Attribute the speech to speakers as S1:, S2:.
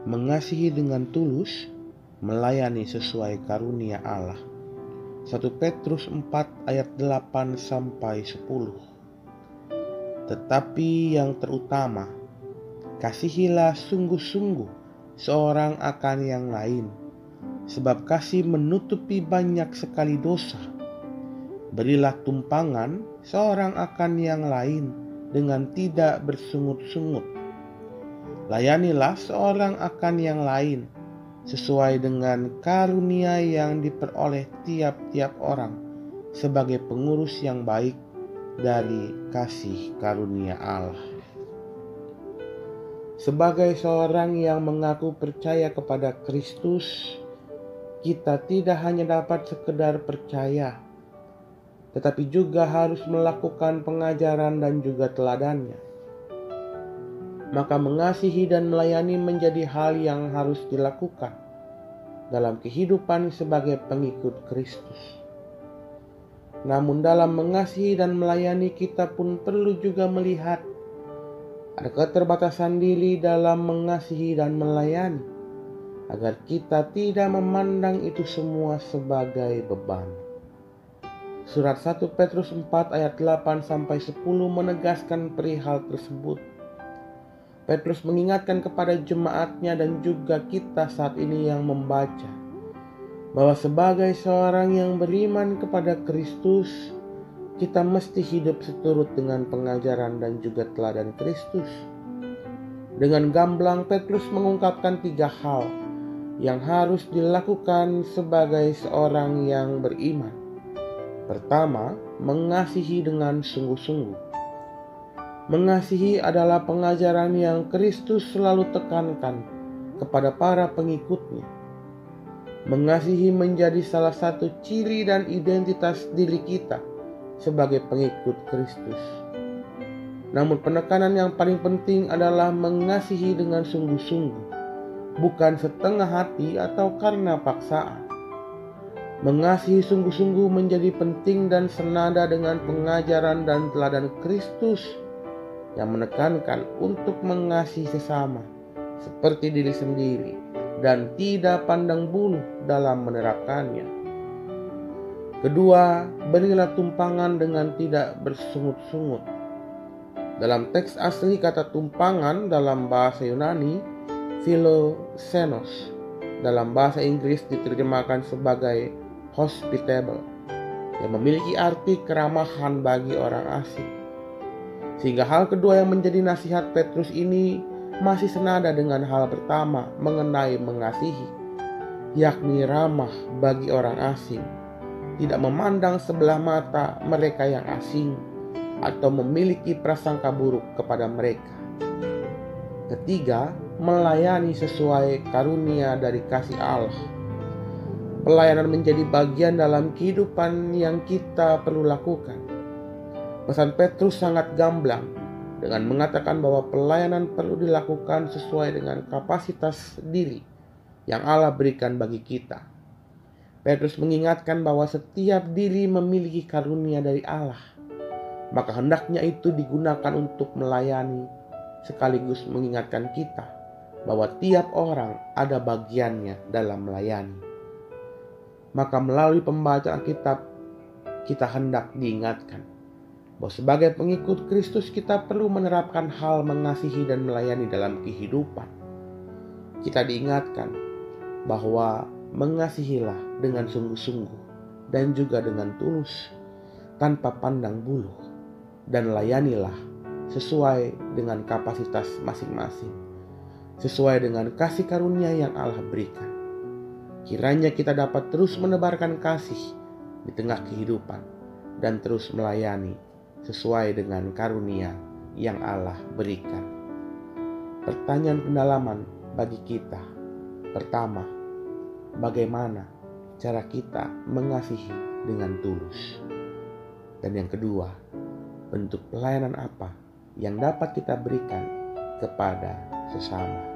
S1: mengasihi dengan tulus, melayani sesuai karunia Allah. 1 Petrus 4 ayat 8-10. Tetapi yang terutama, kasihilah sungguh-sungguh seorang akan yang lain, sebab kasih menutupi banyak sekali dosa. Berilah tumpangan seorang akan yang lain dengan tidak bersungut-sungut. Layanilah seorang akan yang lain sesuai dengan karunia yang diperoleh tiap-tiap orang sebagai pengurus yang baik dari kasih karunia Allah. Sebagai seorang yang mengaku percaya kepada Kristus, kita tidak hanya dapat sekedar percaya, tetapi juga harus melakukan pengajaran dan juga teladannya. Maka mengasihi dan melayani menjadi hal yang harus dilakukan dalam kehidupan sebagai pengikut Kristus. Namun dalam mengasihi dan melayani, kita pun perlu juga melihat ada keterbatasan diri dalam mengasihi dan melayani, agar kita tidak memandang itu semua sebagai beban. Surat 1 Petrus 4 ayat 8-10 menegaskan perihal tersebut. Petrus mengingatkan kepada jemaatnya dan juga kita saat ini yang membaca, bahwa sebagai seorang yang beriman kepada Kristus, kita mesti hidup seturut dengan pengajaran dan juga teladan Kristus. Dengan gamblang, Petrus mengungkapkan 3 hal yang harus dilakukan sebagai seorang yang beriman. Pertama, mengasihi dengan sungguh-sungguh. Mengasihi adalah pengajaran yang Kristus selalu tekankan kepada para pengikutnya. Mengasihi menjadi salah satu ciri dan identitas diri kita sebagai pengikut Kristus. Namun penekanan yang paling penting adalah mengasihi dengan sungguh-sungguh, bukan setengah hati atau karena paksaan. Mengasihi sungguh-sungguh menjadi penting dan senada dengan pengajaran dan teladan Kristus yang menekankan untuk mengasihi sesama seperti diri sendiri dan tidak pandang bulu dalam menerapkannya. Kedua, berilah tumpangan dengan tidak bersungut-sungut. Dalam teks asli kata tumpangan dalam bahasa Yunani, philoxenos, dalam bahasa Inggris diterjemahkan sebagai hospitable, yang memiliki arti keramahan bagi orang asing. Sehingga hal kedua yang menjadi nasihat Petrus ini masih senada dengan hal pertama mengenai mengasihi, yakni ramah bagi orang asing, tidak memandang sebelah mata mereka yang asing atau memiliki prasangka buruk kepada mereka. Ketiga, melayani sesuai karunia dari kasih Allah. Pelayanan menjadi bagian dalam kehidupan yang kita perlu lakukan. Pesan Petrus sangat gamblang dengan mengatakan bahwa pelayanan perlu dilakukan sesuai dengan kapasitas diri yang Allah berikan bagi kita. Petrus mengingatkan bahwa setiap diri memiliki karunia dari Allah, maka hendaknya itu digunakan untuk melayani, sekaligus mengingatkan kita bahwa tiap orang ada bagiannya dalam melayani. Maka melalui pembacaan kitab, kita hendak diingatkan bahwa sebagai pengikut Kristus kita perlu menerapkan hal mengasihi dan melayani dalam kehidupan. Kita diingatkan bahwa mengasihilah dengan sungguh-sungguh dan juga dengan tulus, tanpa pandang bulu, dan layanilah sesuai dengan kapasitas masing-masing, sesuai dengan kasih karunia yang Allah berikan. Kiranya kita dapat terus menebarkan kasih di tengah kehidupan dan terus melayani sesuai dengan karunia yang Allah berikan. Pertanyaan pendalaman bagi kita. Pertama, bagaimana cara kita mengasihi dengan tulus? Dan yang kedua, bentuk pelayanan apa yang dapat kita berikan kepada sesama?